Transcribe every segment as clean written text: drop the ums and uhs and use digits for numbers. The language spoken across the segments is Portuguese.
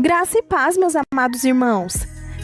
Graça e paz, meus amados irmãos.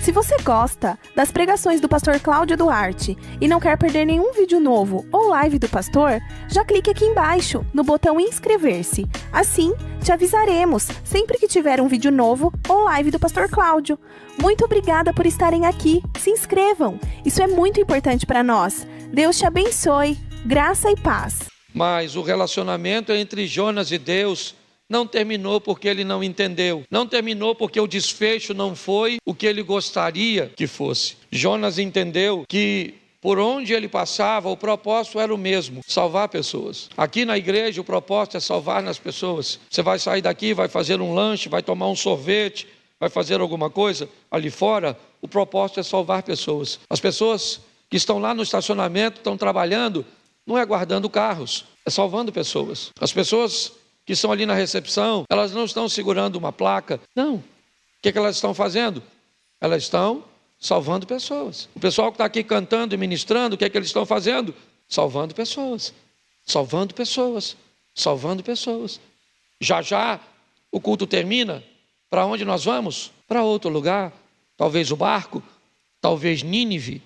Se você gosta das pregações do pastor Cláudio Duarte e não quer perder nenhum vídeo novo ou live do pastor, já clique aqui embaixo no botão inscrever-se. Assim, te avisaremos sempre que tiver um vídeo novo ou live do pastor Cláudio. Muito obrigada por estarem aqui. Se inscrevam. Isso é muito importante para nós. Deus te abençoe. Graça e paz. Mas o relacionamento entre Jonas e Deus não terminou porque ele não entendeu. Não terminou porque o desfecho não foi o que ele gostaria que fosse. Jonas entendeu que por onde ele passava, o propósito era o mesmo: salvar pessoas. Aqui na igreja, o propósito é salvar nas pessoas. Você vai sair daqui, vai fazer um lanche, vai tomar um sorvete, vai fazer alguma coisa. Ali fora, o propósito é salvar pessoas. As pessoas que estão lá no estacionamento, estão trabalhando, não é guardando carros, é salvando pessoas. As pessoas que estão ali na recepção, elas não estão segurando uma placa. Não. O que elas estão fazendo? Elas estão salvando pessoas. O pessoal que está aqui cantando e ministrando, o que eles estão fazendo? Salvando pessoas. Salvando pessoas. Salvando pessoas. Já o culto termina. Para onde nós vamos? Para outro lugar. Talvez o barco. Talvez Nínive.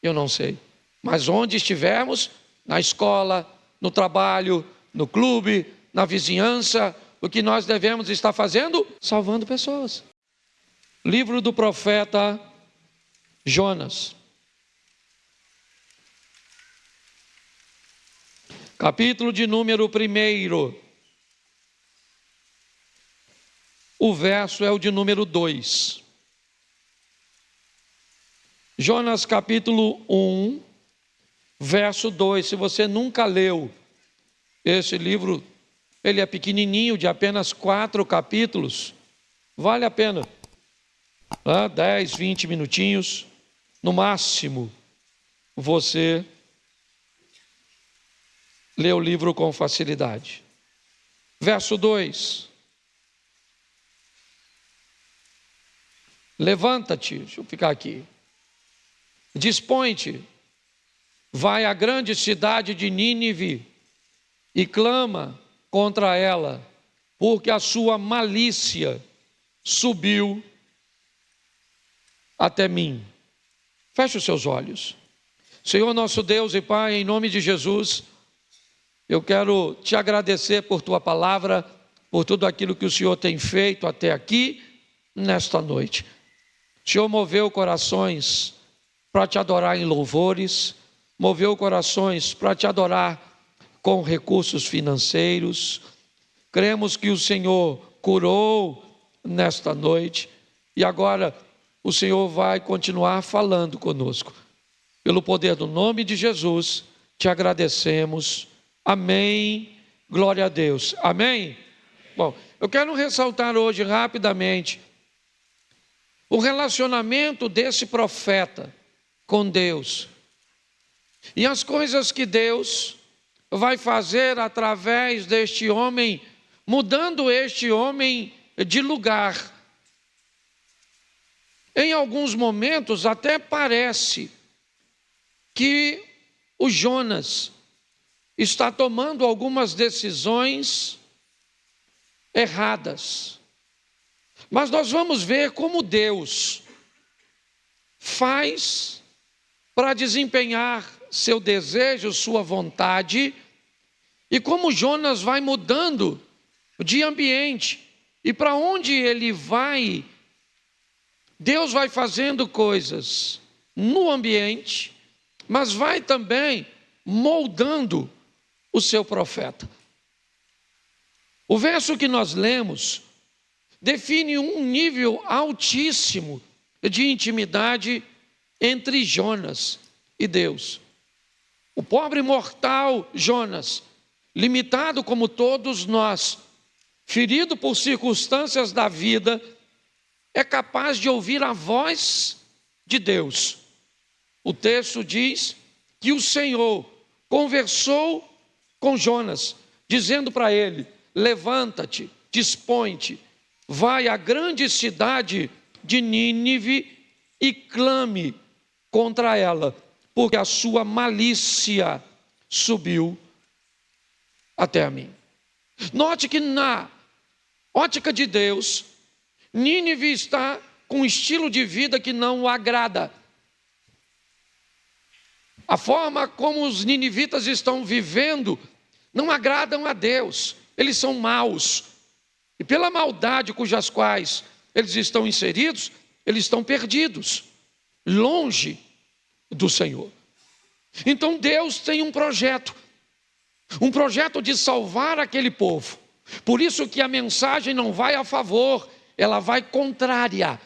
Eu não sei. Mas onde estivermos, na escola, no trabalho, no clube, na vizinhança, o que nós devemos estar fazendo? Salvando pessoas. Livro do profeta Jonas. Capítulo de número 1. O verso é o de número 2. Jonas capítulo 1, verso 2. Se você nunca leu esse livro, ele é pequenininho, de apenas 4 capítulos. Vale a pena. 10, 20 minutinhos. No máximo, você lê o livro com facilidade. Verso 2. Levanta-te, deixa eu ficar aqui. Dispõe-te, vai à grande cidade de Nínive e clama contra ela, porque a sua malícia subiu até mim. Feche os seus olhos. Senhor nosso Deus e Pai, em nome de Jesus, eu quero te agradecer por tua palavra, por tudo aquilo que o Senhor tem feito até aqui, nesta noite. O Senhor moveu corações para te adorar em louvores, moveu corações para te adorar com recursos financeiros. Cremos que o Senhor curou nesta noite e agora o Senhor vai continuar falando conosco. Pelo poder do nome de Jesus, te agradecemos. Amém. Glória a Deus. Amém? Bom, eu quero ressaltar hoje rapidamente o relacionamento desse profeta com Deus e as coisas que Deus vai fazer através deste homem, mudando este homem de lugar. Em alguns momentos até parece que o Jonas está tomando algumas decisões erradas. Mas nós vamos ver como Deus faz para desempenhar seu desejo, sua vontade, e como Jonas vai mudando de ambiente, e para onde ele vai, Deus vai fazendo coisas no ambiente, mas vai também moldando o seu profeta. O verso que nós lemos define um nível altíssimo de intimidade entre Jonas e Deus. O pobre mortal Jonas, limitado como todos nós, ferido por circunstâncias da vida, é capaz de ouvir a voz de Deus. O texto diz que o Senhor conversou com Jonas, dizendo para ele: levanta-te, dispõe-te, vai à grande cidade de Nínive e clame contra ela, porque a sua malícia subiu até a mim. Note que na ótica de Deus, Nínive está com um estilo de vida que não o agrada. A forma como os ninivitas estão vivendo não agradam a Deus. Eles são maus. E pela maldade cujas quais eles estão inseridos, eles estão perdidos, longe do Senhor. Então Deus tem um projeto de salvar aquele povo. Por isso que a mensagem não vai a favor, ela vai contrária.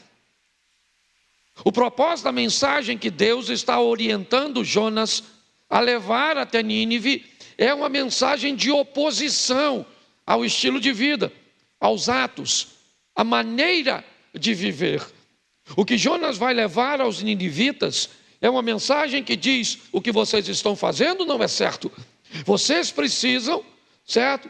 O propósito da mensagem que Deus está orientando Jonas a levar até Nínive é uma mensagem de oposição ao estilo de vida, aos atos, à maneira de viver. O que Jonas vai levar aos ninivitas é uma mensagem que diz: o que vocês estão fazendo não é certo. Vocês precisam, certo?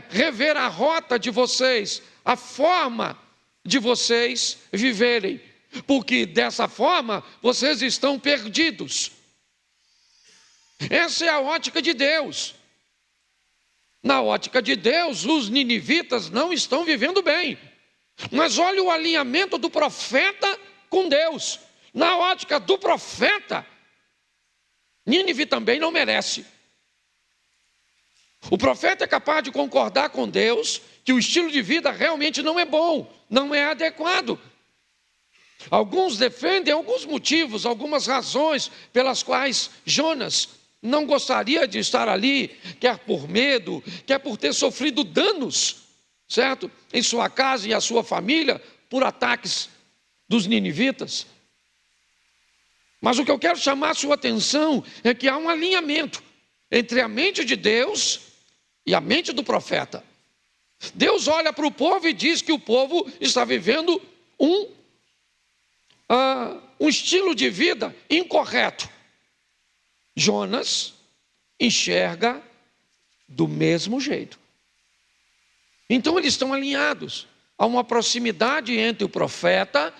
Rever a rota de vocês, a forma de vocês viverem. Porque dessa forma vocês estão perdidos. Essa é a ótica de Deus. Na ótica de Deus, os ninivitas não estão vivendo bem. Mas olha o alinhamento do profeta com Deus. Na ótica do profeta, Nínive também não merece. O profeta é capaz de concordar com Deus que o estilo de vida realmente não é bom, não é adequado. Alguns defendem alguns motivos, algumas razões pelas quais Jonas não gostaria de estar ali, quer por medo, quer por ter sofrido danos, certo? Em sua casa e a sua família, por ataques dos ninivitas. Mas o que eu quero chamar a sua atenção é que há um alinhamento entre a mente de Deus e a mente do profeta. Deus olha para o povo e diz que o povo está vivendo um estilo de vida incorreto. Jonas enxerga do mesmo jeito. Então eles estão alinhados. Há uma proximidade entre o profeta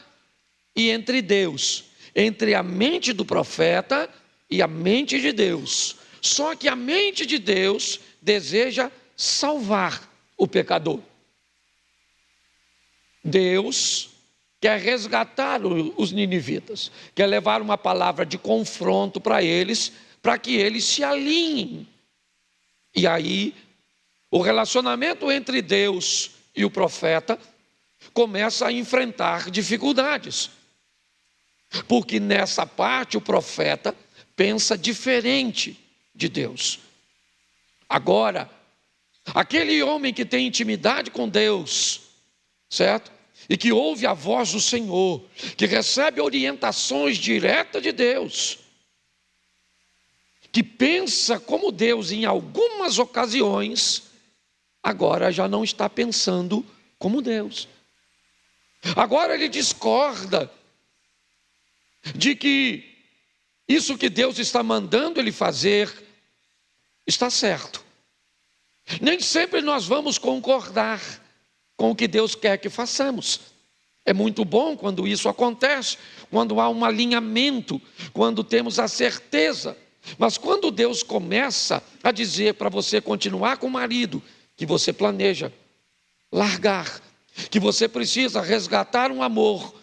e entre Deus, entre a mente do profeta e a mente de Deus. Só que a mente de Deus deseja salvar o pecador. Deus quer resgatar os ninivitas, quer levar uma palavra de confronto para eles, para que eles se alinhem. E aí, o relacionamento entre Deus e o profeta começa a enfrentar dificuldades. Porque nessa parte o profeta pensa diferente de Deus. Agora, aquele homem que tem intimidade com Deus, certo? E que ouve a voz do Senhor, que recebe orientações diretas de Deus, que pensa como Deus em algumas ocasiões, agora já não está pensando como Deus. Agora ele discorda de que isso que Deus está mandando ele fazer está certo. Nem sempre nós vamos concordar com o que Deus quer que façamos. É muito bom quando isso acontece, quando há um alinhamento, quando temos a certeza. Mas quando Deus começa a dizer para você continuar com o marido, que você planeja largar, que você precisa resgatar um amor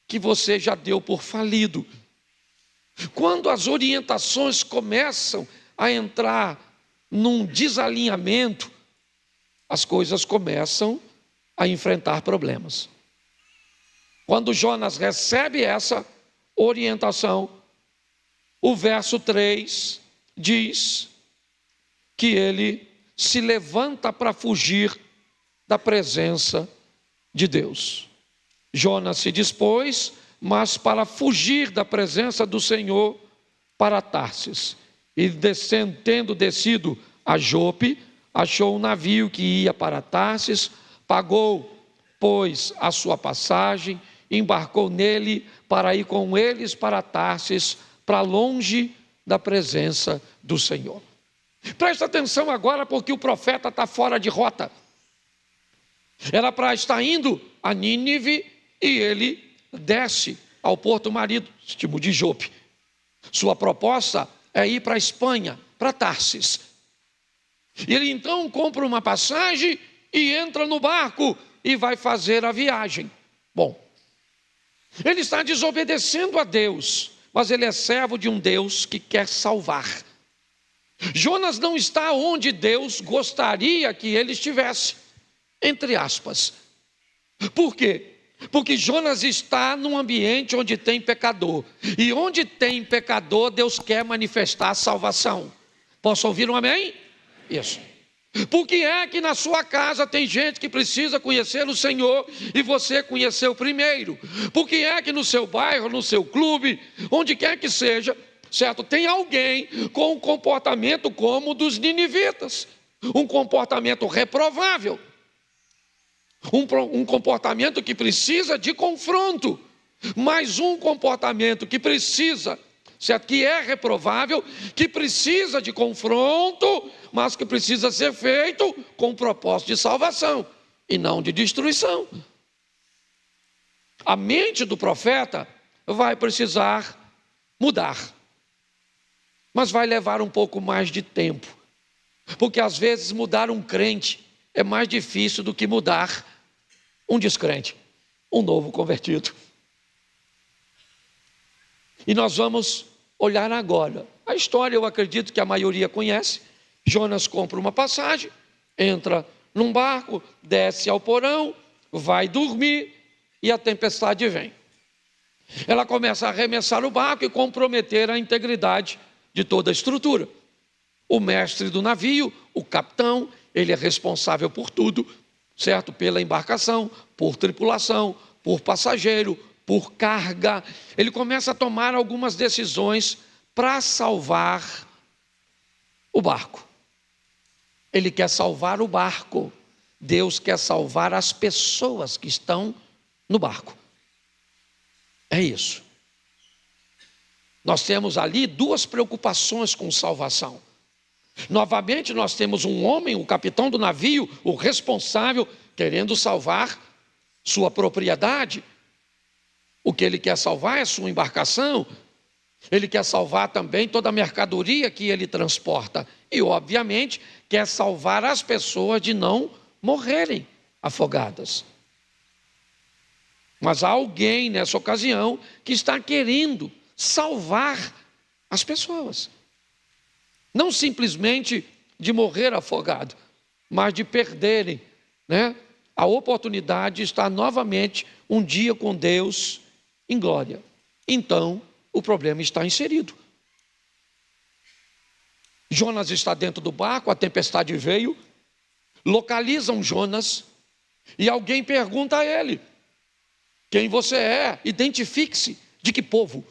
que você já deu por falido. Quando as orientações começam a entrar num desalinhamento, as coisas começam a enfrentar problemas. Quando Jonas recebe essa orientação, o verso 3 diz que ele se levanta para fugir da presença de Deus. Jonas se dispôs, mas para fugir da presença do Senhor, para Tarsis. E tendo descido a Jope, achou um navio que ia para Tarsis, pagou, pois, a sua passagem, embarcou nele para ir com eles para Tarsis, para longe da presença do Senhor. Presta atenção agora, porque o profeta está fora de rota. Era para estar indo a Nínive e ele desce ao porto marítimo de Jope. Sua proposta é ir para a Espanha, para Tarsis. E ele então compra uma passagem e entra no barco e vai fazer a viagem. Bom, ele está desobedecendo a Deus, mas ele é servo de um Deus que quer salvar. Jonas não está onde Deus gostaria que ele estivesse, entre aspas. Por quê? Porque Jonas está num ambiente onde tem pecador. E onde tem pecador, Deus quer manifestar a salvação. Posso ouvir um amém? Isso. Por que é que na sua casa tem gente que precisa conhecer o Senhor e você conheceu primeiro? Por que é que no seu bairro, no seu clube, onde quer que seja, certo? Tem alguém com um comportamento como o dos ninivitas. Um comportamento reprovável. Um comportamento que precisa de confronto, mas um comportamento que precisa, certo? Que é reprovável, que precisa de confronto, mas que precisa ser feito com o propósito de salvação e não de destruição. A mente do profeta vai precisar mudar, mas vai levar um pouco mais de tempo, porque às vezes mudar um crente é mais difícil do que mudar um descrente, um novo convertido. E nós vamos olhar agora. A história eu acredito que a maioria conhece. Jonas compra uma passagem, entra num barco, desce ao porão, vai dormir e a tempestade vem. Ela começa a arremessar o barco e comprometer a integridade de toda a estrutura. O mestre do navio, o capitão, ele é responsável por tudo, certo? Pela embarcação, por tripulação, por passageiro, por carga. Ele começa a tomar algumas decisões para salvar o barco. Ele quer salvar o barco. Deus quer salvar as pessoas que estão no barco. É isso. Nós temos ali duas preocupações com salvação. Novamente nós temos um homem, o capitão do navio, o responsável, querendo salvar sua propriedade. O que ele quer salvar é sua embarcação. Ele quer salvar também toda a mercadoria que ele transporta. E obviamente quer salvar as pessoas de não morrerem afogadas. Mas há alguém nessa ocasião que está querendo salvar as pessoas. Não simplesmente de morrer afogado, mas de perderem, né, a oportunidade de estar novamente um dia com Deus em glória. Então, o problema está inserido. Jonas está dentro do barco, a tempestade veio, localizam Jonas e alguém pergunta a ele: quem você é? Identifique-se. De que povo?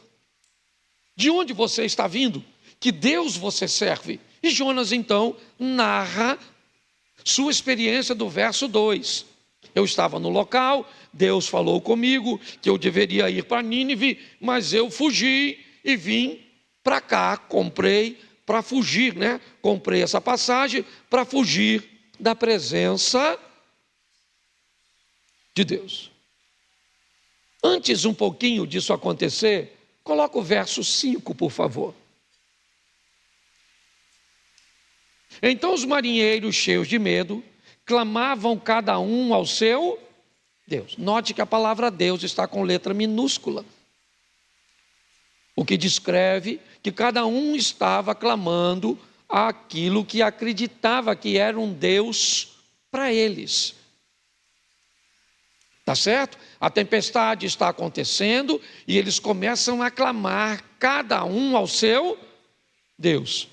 De onde você está vindo? Que Deus você serve? E Jonas então narra sua experiência do verso 2. Eu estava no local, Deus falou comigo que eu deveria ir para Nínive, mas eu fugi e vim para cá, comprei para fugir, né? Comprei essa passagem para fugir da presença de Deus. Antes um pouquinho disso acontecer, coloca o verso 5, por favor. Então os marinheiros, cheios de medo, clamavam cada um ao seu Deus. Note que a palavra Deus está com letra minúscula, o que descreve que cada um estava clamando aquilo que acreditava que era um Deus para eles. Tá certo? A tempestade está acontecendo e eles começam a clamar cada um ao seu Deus,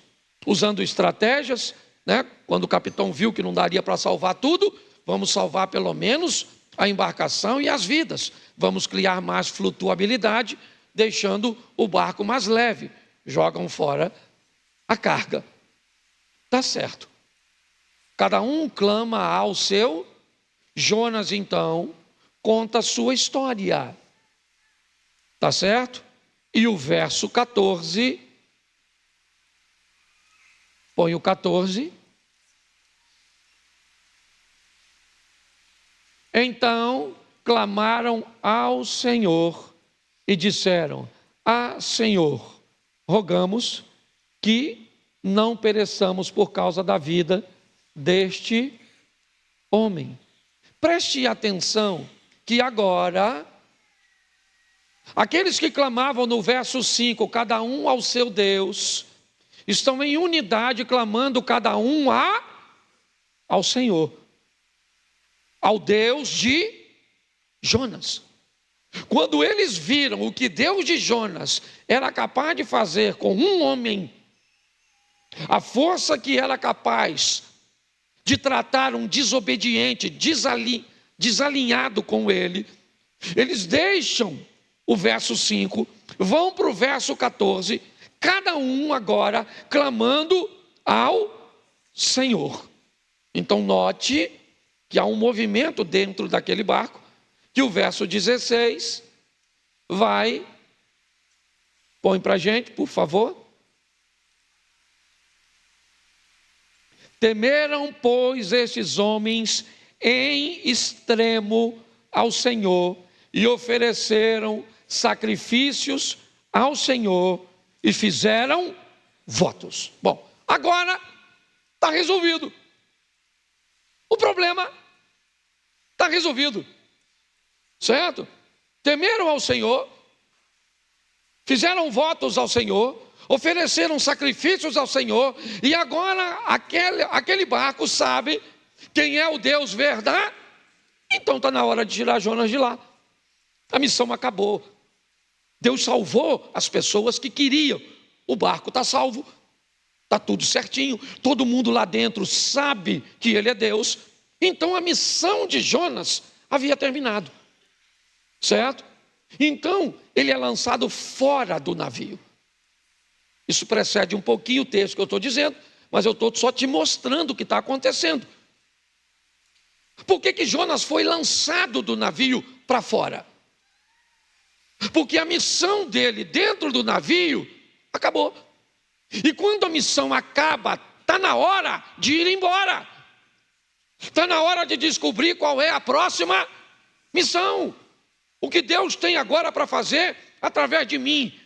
usando estratégias, né? Quando o capitão viu que não daria para salvar tudo, vamos salvar pelo menos a embarcação e as vidas. Vamos criar mais flutuabilidade, deixando o barco mais leve. Jogam fora a carga. Tá certo. Cada um clama ao seu. Jonas, então, conta a sua história. Tá certo? E o verso 14... Põe o 14. Então clamaram ao Senhor e disseram: Ah, Senhor, rogamos que não pereçamos por causa da vida deste homem. Preste atenção que agora, aqueles que clamavam no verso 5, cada um ao seu Deus, estão em unidade clamando cada um ao Senhor, ao Deus de Jonas. Quando eles viram o que Deus de Jonas era capaz de fazer com um homem, a força que era capaz de tratar um desobediente, desalinhado com ele, eles deixam o verso 5, vão para o verso 14, cada um agora clamando ao Senhor. Então note que há um movimento dentro daquele barco, que o verso 16 vai, põe para a gente, por favor. Temeram, pois, estes homens em extremo ao Senhor e ofereceram sacrifícios ao Senhor e fizeram votos. Bom, agora está resolvido. O problema está resolvido. Certo? Temeram ao Senhor, fizeram votos ao Senhor, ofereceram sacrifícios ao Senhor, e agora aquele barco sabe quem é o Deus verdadeiro. Então está na hora de tirar Jonas de lá. A missão acabou. Deus salvou as pessoas que queriam. O barco está salvo, está tudo certinho, todo mundo lá dentro sabe que ele é Deus. Então a missão de Jonas havia terminado. Certo? Então, ele é lançado fora do navio. Isso precede um pouquinho o texto que eu estou dizendo, mas eu estou só te mostrando o que está acontecendo. Por que Jonas foi lançado do navio para fora? Porque a missão dele dentro do navio acabou. E quando a missão acaba, está na hora de ir embora. Está na hora de descobrir qual é a próxima missão. O que Deus tem agora para fazer através de mim.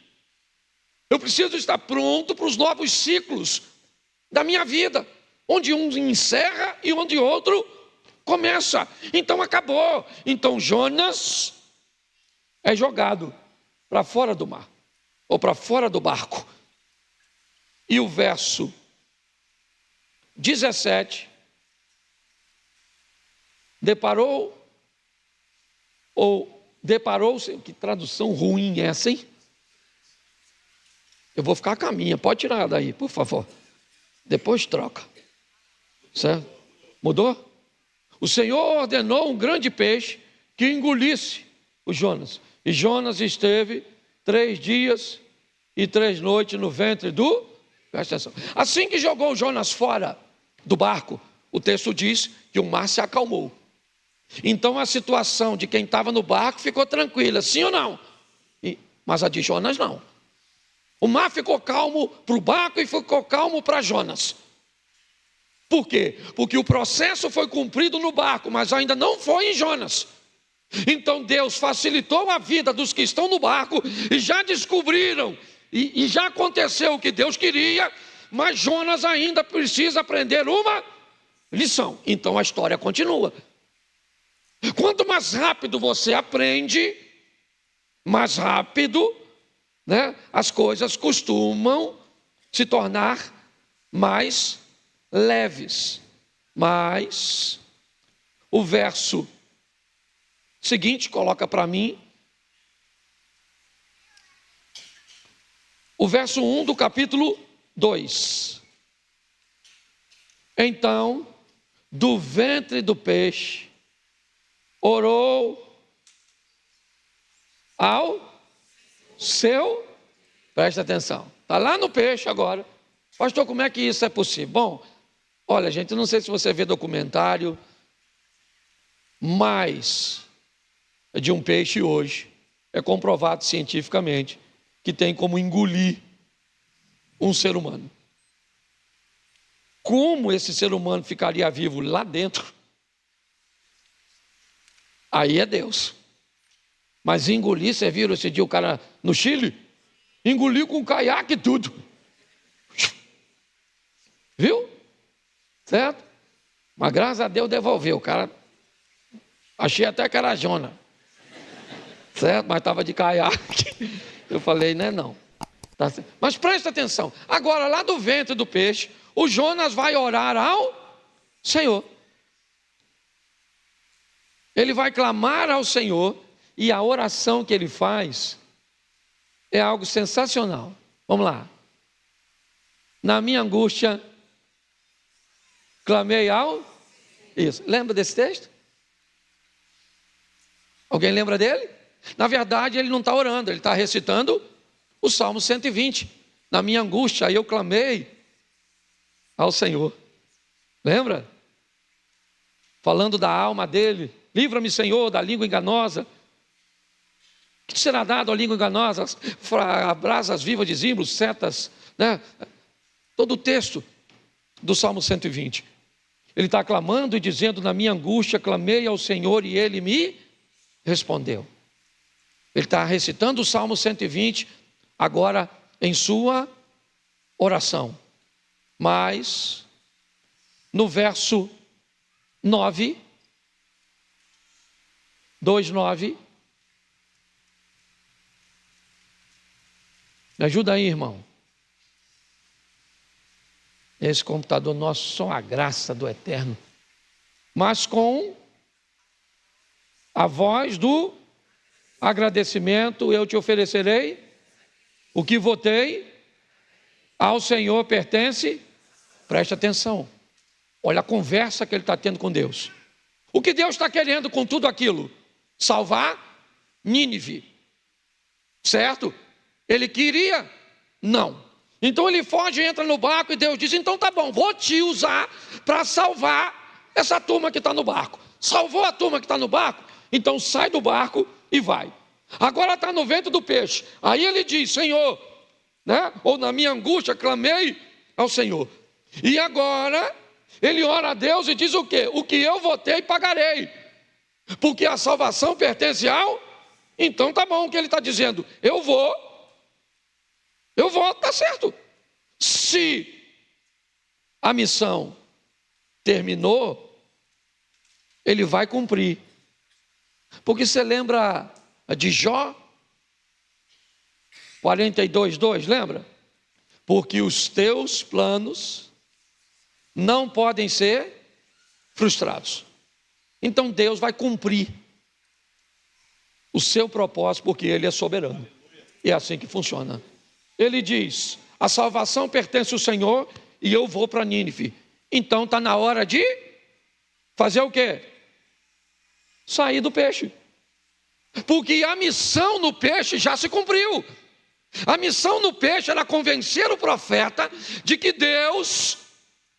Eu preciso estar pronto para os novos ciclos da minha vida, onde um encerra e onde outro começa. Então acabou. Então Jonas é jogado para fora do mar, ou para fora do barco. E o verso 17 deparou-se, que tradução ruim é essa, hein? Eu vou ficar com a minha, pode tirar daí, por favor. Depois troca. Certo? Mudou? O Senhor ordenou um grande peixe que engolisse o Jonas. E Jonas esteve 3 dias e 3 noites no ventre do... Presta atenção. Assim que jogou Jonas fora do barco, o texto diz que o mar se acalmou. Então a situação de quem estava no barco ficou tranquila, sim ou não? Mas a de Jonas não. O mar ficou calmo para o barco e ficou calmo para Jonas. Por quê? Porque o processo foi cumprido no barco, mas ainda não foi em Jonas. Então Deus facilitou a vida dos que estão no barco e já descobriram, e já aconteceu o que Deus queria, mas Jonas ainda precisa aprender uma lição. Então a história continua. Quanto mais rápido você aprende, mais rápido, né, as coisas costumam se tornar mais leves. Mas o verso seguinte, coloca para mim, o verso 1 do capítulo 2. Então, do ventre do peixe, orou ao seu, presta atenção, está lá no peixe agora. Pastor, como é que isso é possível? Bom, olha gente, não sei se você vê documentário, mas de um peixe hoje, é comprovado cientificamente, que tem como engolir um ser humano. Como esse ser humano ficaria vivo lá dentro? Aí é Deus. Mas engolir, você viu esse dia o cara no Chile? Engoliu com caiaque e tudo. Viu? Certo? Mas graças a Deus devolveu. O cara Achei até que era Jonas, certo? Mas estava de caiaque. Eu falei, não. Tá certo. Mas presta atenção. Agora, lá do ventre do peixe, o Jonas vai orar ao Senhor. Ele vai clamar ao Senhor e a oração que ele faz é algo sensacional. Vamos lá. Na minha angústia, clamei ao... Isso. Lembra desse texto? Alguém lembra dele? Na verdade, ele não está orando, ele está recitando o Salmo 120. Na minha angústia, eu clamei ao Senhor. Lembra? Falando da alma dele. Livra-me, Senhor, da língua enganosa. O que será dado à língua enganosa? Brasas vivas de zimbros, setas, né? Todo o texto do Salmo 120. Ele está clamando e dizendo, na minha angústia, clamei ao Senhor e Ele me respondeu. Ele está recitando o Salmo 120, agora em sua oração. Mas, no verso 9, 2:9, me ajuda aí, irmão. Esse computador nosso, só a graça do Eterno. Mas com a voz do agradecimento, eu te oferecerei o que votei ao Senhor pertence. Preste atenção. Olha a conversa que ele está tendo com Deus. O que Deus está querendo com tudo aquilo? Salvar Nínive. Certo? Ele queria? Não. Então ele foge e entra no barco e Deus diz, então tá bom, vou te usar para salvar essa turma que está no barco. Salvou a turma que está no barco? Então sai do barco e vai. Agora está no ventre do peixe. Aí ele diz, Senhor, né? Ou na minha angústia clamei ao Senhor. E agora ele ora a Deus e diz o quê? O que eu votei pagarei. Porque a salvação pertence ao... Então tá bom o que ele está dizendo. Eu vou, tá certo. Se a missão terminou, ele vai cumprir. Porque você lembra de Jó? 42:2, lembra? Porque os teus planos não podem ser frustrados. Então Deus vai cumprir o seu propósito, porque Ele é soberano. E é assim que funciona. Ele diz, a salvação pertence ao Senhor e eu vou para Nínive. Então está na hora de fazer o quê? Sair do peixe. Porque a missão no peixe já se cumpriu. A missão no peixe era convencer o profeta de que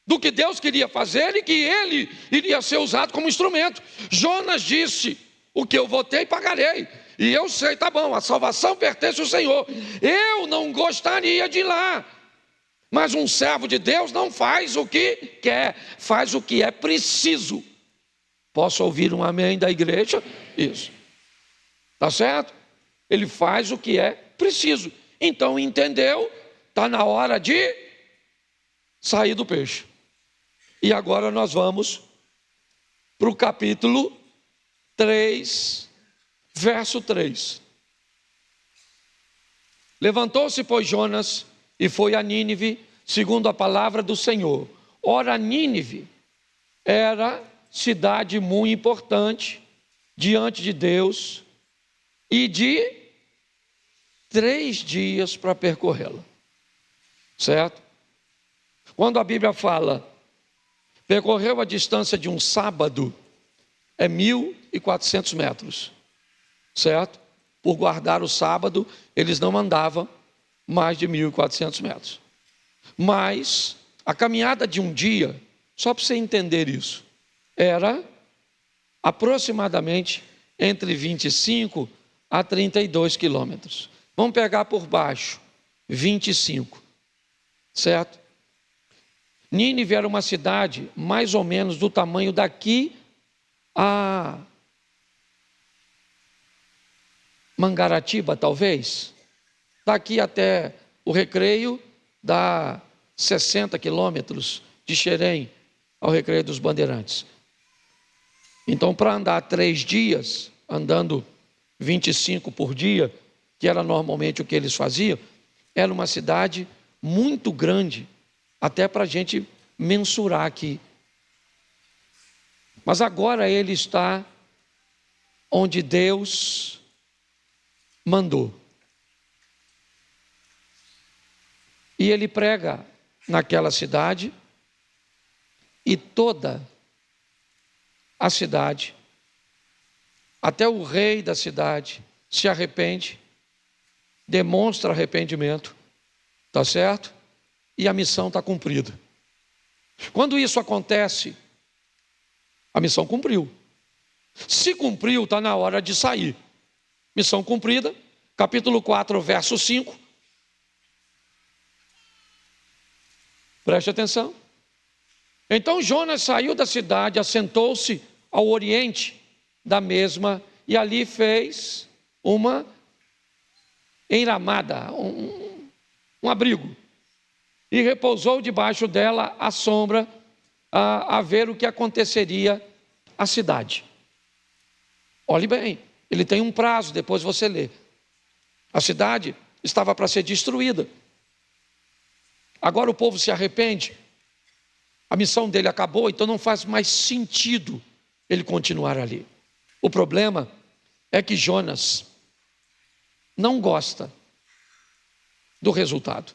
do que Deus queria fazer e que ele iria ser usado como instrumento. Jonas disse, o que eu votei pagarei. E eu sei, tá bom, a salvação pertence ao Senhor. Eu não gostaria de ir lá. Mas um servo de Deus não faz o que quer, faz o que é preciso. Posso ouvir um amém da igreja? Isso. Tá certo? Ele faz o que é preciso. Então entendeu, está na hora de sair do peixe. E agora nós vamos para o capítulo 3, verso 3. Levantou-se, pois, Jonas e foi a Nínive, segundo a palavra do Senhor. Ora, Nínive era cidade muito importante diante de Deus e de 3 dias para percorrê-la. Certo? Quando a Bíblia fala, percorreu a distância de um sábado, é 1.400 metros. Certo? Por guardar o sábado, eles não andavam mais de 1.400 metros. Mas a caminhada de um dia, só para você entender isso, era aproximadamente entre 25 a 32 quilômetros. Vamos pegar por baixo, 25, certo? Nínive era uma cidade mais ou menos do tamanho daqui a Mangaratiba, talvez. Daqui até o Recreio dá 60 quilômetros de Xerém ao Recreio dos Bandeirantes. Então, para andar 3 dias, andando 25 por dia, que era normalmente o que eles faziam, era uma cidade muito grande, até para a gente mensurar aqui. Mas agora ele está onde Deus mandou. E ele prega naquela cidade, e toda a cidade, até o rei da cidade, se arrepende, demonstra arrependimento, tá certo? E a missão está cumprida. Quando isso acontece, a missão cumpriu. Se cumpriu, está na hora de sair. Missão cumprida, capítulo 4, verso 5. Preste atenção. Então Jonas saiu da cidade, assentou-se ao oriente da mesma, e ali fez uma enramada, um abrigo, e repousou debaixo dela à sombra, a ver o que aconteceria à cidade. Olhe bem, ele tem um prazo, depois você lê. A cidade estava para ser destruída. Agora o povo se arrepende. A missão dele acabou, então não faz mais sentido ele continuar ali. O problema é que Jonas não gosta do resultado.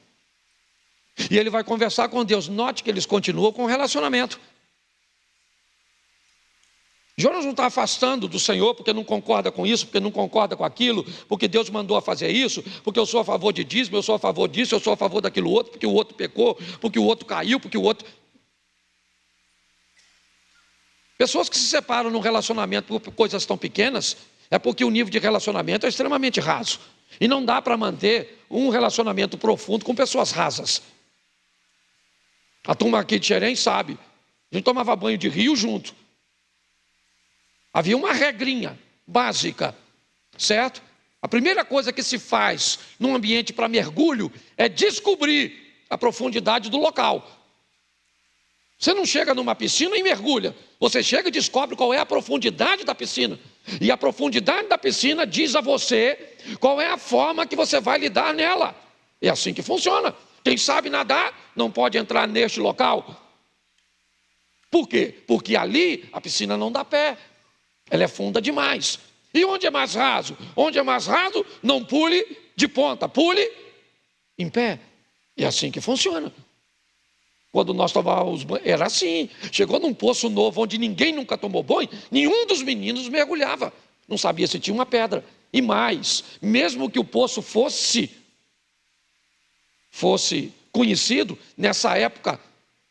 E ele vai conversar com Deus. Note que eles continuam com o relacionamento. Jonas não está afastando do Senhor porque não concorda com isso, porque não concorda com aquilo, porque Deus mandou a fazer isso, porque eu sou a favor de dízimo, eu sou a favor disso, eu sou a favor daquilo outro, porque o outro pecou, porque o outro caiu, porque o outro... Pessoas que se separam num relacionamento por coisas tão pequenas, é porque o nível de relacionamento é extremamente raso. E não dá para manter um relacionamento profundo com pessoas rasas. A turma aqui de Xerém sabe, a gente tomava banho de rio junto. Havia uma regrinha básica, certo? A primeira coisa que se faz num ambiente para mergulho é descobrir a profundidade do local. Você não chega numa piscina e mergulha. Você chega e descobre qual é a profundidade da piscina. E a profundidade da piscina diz a você qual é a forma que você vai lidar nela. É assim que funciona. Quem sabe nadar não pode entrar neste local. Por quê? Porque ali a piscina não dá pé. Ela é funda demais. E onde é mais raso? Onde é mais raso, não pule de ponta, pule em pé. É assim que funciona. Quando nós tomávamos banho, era assim. Chegou num poço novo onde ninguém nunca tomou banho, nenhum dos meninos mergulhava. Não sabia se tinha uma pedra. E mais, mesmo que o poço fosse conhecido nessa época,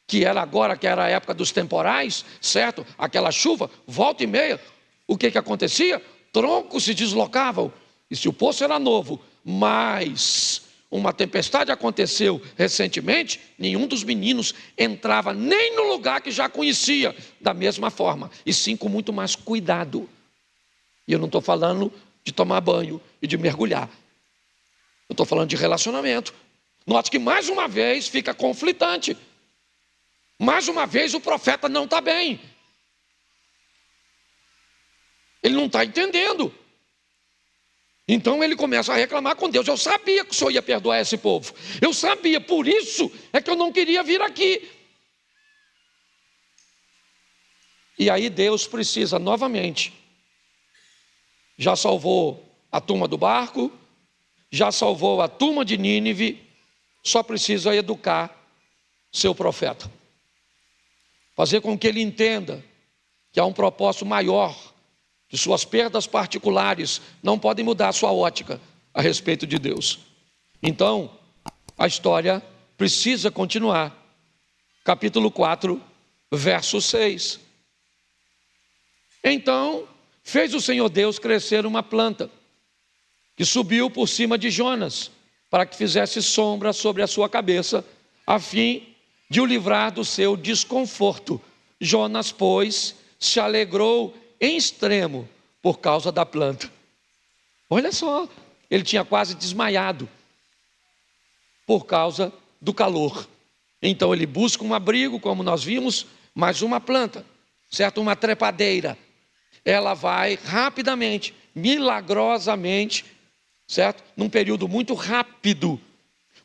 que era agora, que era a época dos temporais, certo? Aquela chuva, volta e meia, o que acontecia? Troncos se deslocavam. E se o poço era novo, mas uma tempestade aconteceu recentemente, nenhum dos meninos entrava nem no lugar que já conhecia da mesma forma, e sim com muito mais cuidado. E eu não estou falando de tomar banho e de mergulhar. Eu estou falando de relacionamento. Note que mais uma vez fica conflitante. Mais uma vez o profeta não está bem. Ele não está entendendo. Então ele começa a reclamar com Deus. Eu sabia que o Senhor ia perdoar esse povo. Eu sabia, por isso é que eu não queria vir aqui. E aí Deus precisa novamente. Já salvou a turma do barco, já salvou a turma de Nínive, só precisa educar seu profeta. Fazer com que ele entenda que há um propósito maior, que suas perdas particulares não podem mudar a sua ótica a respeito de Deus. Então, a história precisa continuar. Capítulo 4, verso 6. Então, fez o Senhor Deus crescer uma planta, que subiu por cima de Jonas, para que fizesse sombra sobre a sua cabeça, a fim de o livrar do seu desconforto. Jonas, pois, se alegrou em extremo por causa da planta. Olha só, ele tinha quase desmaiado por causa do calor. Então ele busca um abrigo, como nós vimos, mais uma planta, certo? Uma trepadeira, ela vai rapidamente, milagrosamente, certo? Num período muito rápido,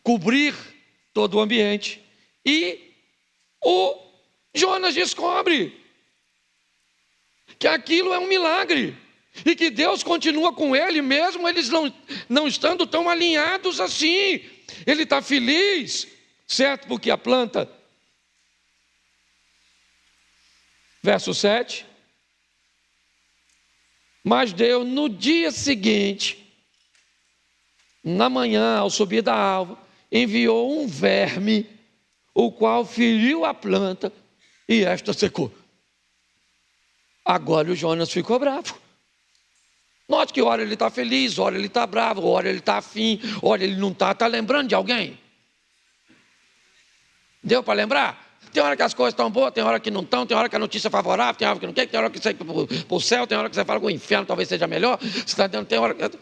cobrir todo o ambiente. E o Jonas descobre que aquilo é um milagre e que Deus continua com ele, mesmo eles não estando tão alinhados assim. Ele está feliz, certo? Porque a planta, verso 7, mas Deus no dia seguinte, na manhã, ao subir da alva, enviou um verme, o qual feriu a planta e esta secou. Agora o Jonas ficou bravo. Note que hora ele está feliz, hora ele está bravo, hora ele está afim, hora ele não está. Está lembrando de alguém? Deu para lembrar? Tem hora que as coisas estão boas, tem hora que não estão, tem hora que a notícia é favorável, tem hora que não quer, tem hora que você vai para o céu, tem hora que você fala que o inferno talvez seja melhor. Você está entendendo? Tem hora que...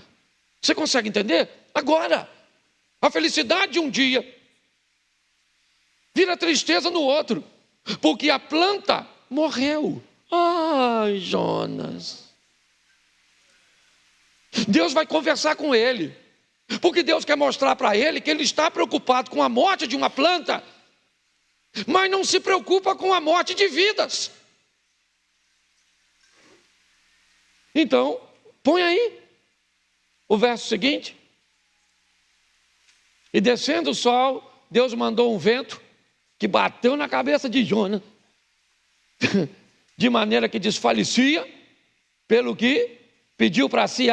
Você consegue entender? Agora, a felicidade de um dia vira tristeza no outro, porque a planta morreu. Ai, Jonas. Deus vai conversar com ele, porque Deus quer mostrar para ele que ele está preocupado com a morte de uma planta, mas não se preocupa com a morte de vidas. Então, põe aí o verso seguinte. E descendo o sol, Deus mandou um vento que bateu na cabeça de Jonas, de maneira que desfalecia, pelo que pediu para si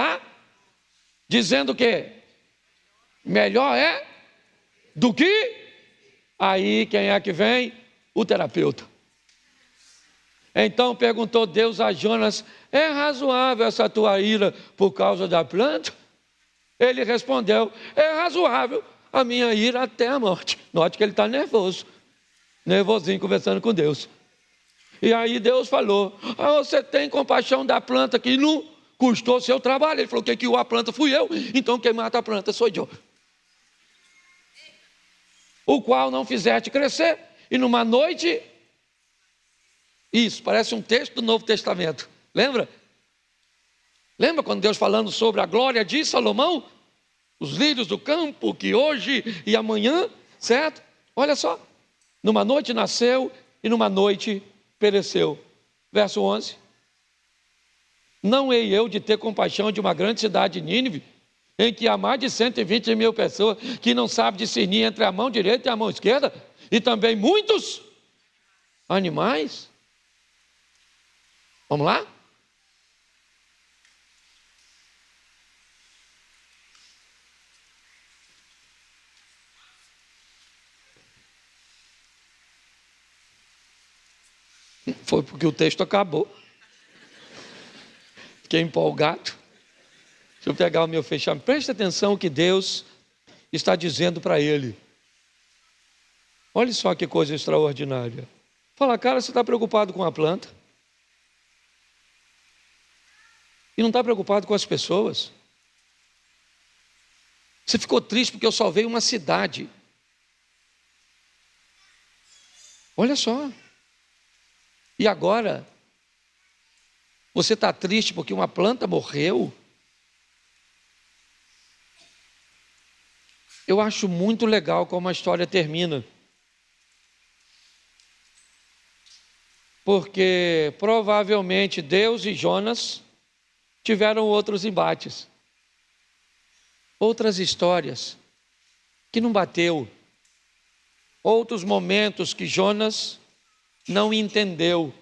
dizendo que melhor é do que. Aí quem é que vem? O terapeuta. Então perguntou Deus a Jonas: é razoável essa tua ira por causa da planta? Ele respondeu: é razoável a minha ira até a morte. Note que ele está nervosinho conversando com Deus. E aí Deus falou: você tem compaixão da planta que não custou seu trabalho. Ele falou: quem criou a planta fui eu, então quem mata a planta sou eu, o qual não fizeste crescer, e numa noite... Isso, parece um texto do Novo Testamento, lembra? Lembra quando Deus falando sobre a glória de Salomão? Os lírios do campo, que hoje e amanhã, certo? Olha só, numa noite nasceu e numa noite pereceu. Verso 11. Não hei eu de ter compaixão de uma grande cidade de Nínive, em que há mais de 120 mil pessoas que não sabem discernir entre a mão direita e a mão esquerda, e também muitos animais. Vamos lá? Foi porque o texto acabou. Fiquei empolgado. Deixa eu pegar o meu fechamento. Preste atenção que Deus está dizendo para ele. Olha só que coisa extraordinária. Fala, cara, você está preocupado com a planta? E não está preocupado com as pessoas? Você ficou triste porque eu salvei uma cidade. Olha só. E agora, você está triste porque uma planta morreu? Eu acho muito legal como a história termina. Porque provavelmente Deus e Jonas tiveram outros embates. Outras histórias que não bateu. Outros momentos que Jonas não entendeu.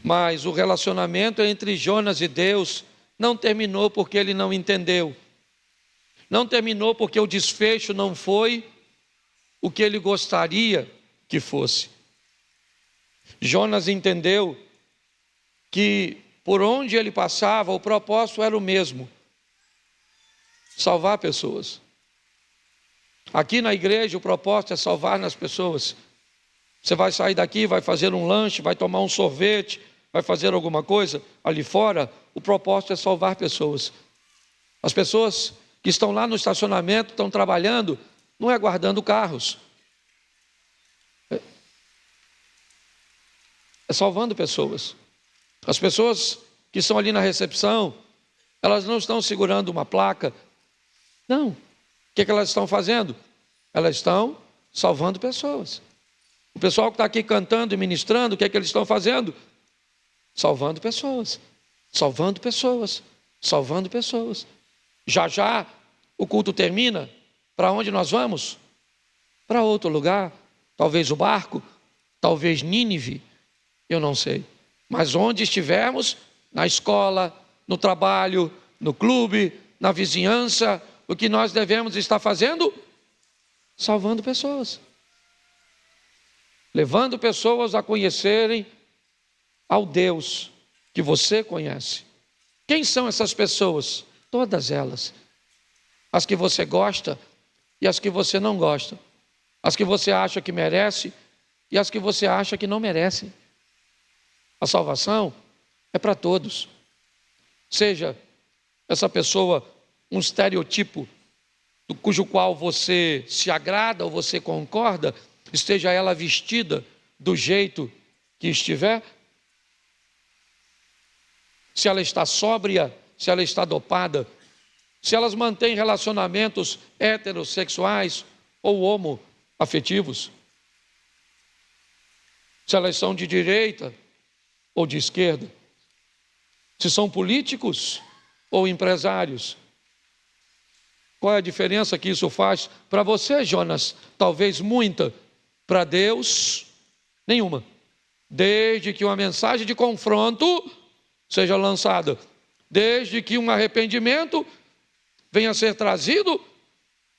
Mas o relacionamento entre Jonas e Deus não terminou porque ele não entendeu. Não terminou porque o desfecho não foi o que ele gostaria que fosse. Jonas entendeu que por onde ele passava, o propósito era o mesmo: salvar pessoas. Aqui na igreja o propósito é salvar nas pessoas. Você vai sair daqui, vai fazer um lanche, vai tomar um sorvete, vai fazer alguma coisa ali fora, o propósito é salvar pessoas. As pessoas que estão lá no estacionamento, estão trabalhando, não é guardando carros. é salvando pessoas. As pessoas que estão ali na recepção, elas não estão segurando uma placa. Não. O que elas estão fazendo? Elas estão salvando pessoas. O pessoal que está aqui cantando e ministrando, o que eles estão fazendo? Salvando pessoas. Salvando pessoas. Salvando pessoas. Já já o culto termina. Para onde nós vamos? Para outro lugar. Talvez o barco, talvez Nínive, eu não sei. Mas onde estivermos, na escola, no trabalho, no clube, na vizinhança, o que nós devemos estar fazendo? Salvando pessoas. Levando pessoas a conhecerem ao Deus que você conhece. Quem são essas pessoas? Todas elas. As que você gosta e as que você não gosta. As que você acha que merece e as que você acha que não merece. A salvação é para todos. Seja essa pessoa um estereotipo do cujo qual você se agrada ou você concorda, esteja ela vestida do jeito que estiver, se ela está sóbria, se ela está dopada, se elas mantêm relacionamentos heterossexuais ou homoafetivos, se elas são de direita ou de esquerda, se são políticos ou empresários. Qual é a diferença que isso faz para você, Jonas? Talvez muita. Para Deus, nenhuma. Desde que uma mensagem de confronto seja lançada, desde que um arrependimento venha a ser trazido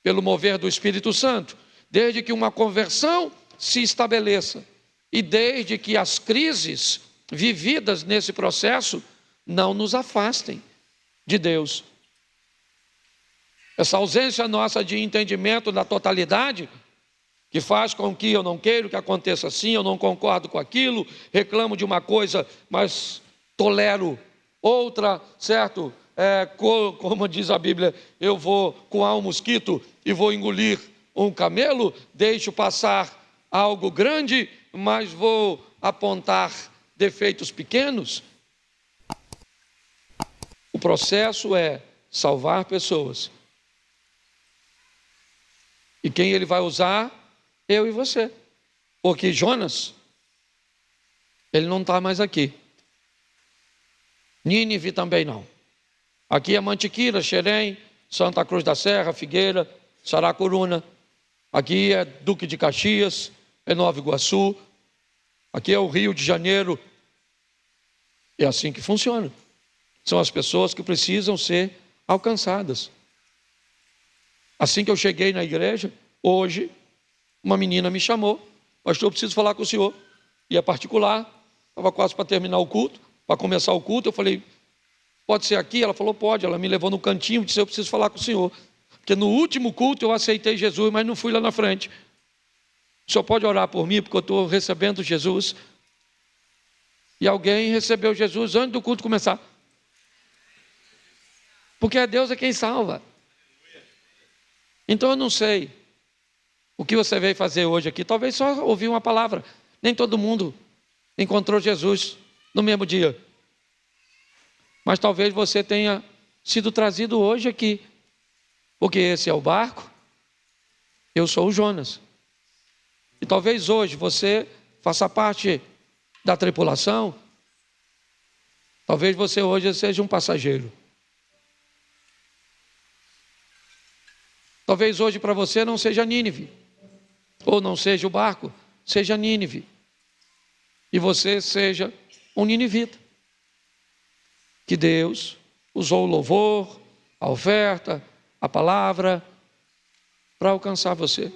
pelo mover do Espírito Santo, desde que uma conversão se estabeleça e desde que as crises vividas nesse processo não nos afastem de Deus. Essa ausência nossa de entendimento da totalidade, que faz com que eu não queira que aconteça assim, eu não concordo com aquilo, reclamo de uma coisa, mas tolero outra, certo? Como diz a Bíblia, eu vou coar um mosquito e vou engolir um camelo, deixo passar algo grande, mas vou apontar defeitos pequenos. O processo é salvar pessoas. E quem ele vai usar? Eu e você. Porque Jonas, ele não está mais aqui. Nínive também não. Aqui é Mantiqueira, Xerém, Santa Cruz da Serra, Figueira, Saracuruna. Aqui é Duque de Caxias, é Nova Iguaçu. Aqui é o Rio de Janeiro. É assim que funciona. São as pessoas que precisam ser alcançadas. Assim que eu cheguei na igreja, hoje, uma menina me chamou. Pastor, eu preciso falar com o senhor. E é particular, estava quase para terminar o culto, para começar o culto. Eu falei, pode ser aqui? Ela falou, pode. Ela me levou no cantinho e disse, eu preciso falar com o senhor. Porque no último culto eu aceitei Jesus, mas não fui lá na frente. O senhor pode orar por mim, porque eu estou recebendo Jesus. E alguém recebeu Jesus antes do culto começar. Porque Deus é quem salva. Então eu não sei o que você veio fazer hoje aqui. Talvez só ouvir uma palavra. Nem todo mundo encontrou Jesus no mesmo dia. Mas talvez você tenha sido trazido hoje aqui. Porque esse é o barco, eu sou o Jonas. E talvez hoje você faça parte da tripulação. Talvez você hoje seja um passageiro. Talvez hoje para você não seja Nínive, ou não seja o barco, seja Nínive. E você seja um ninivita. Que Deus usou o louvor, a oferta, a palavra, para alcançar você.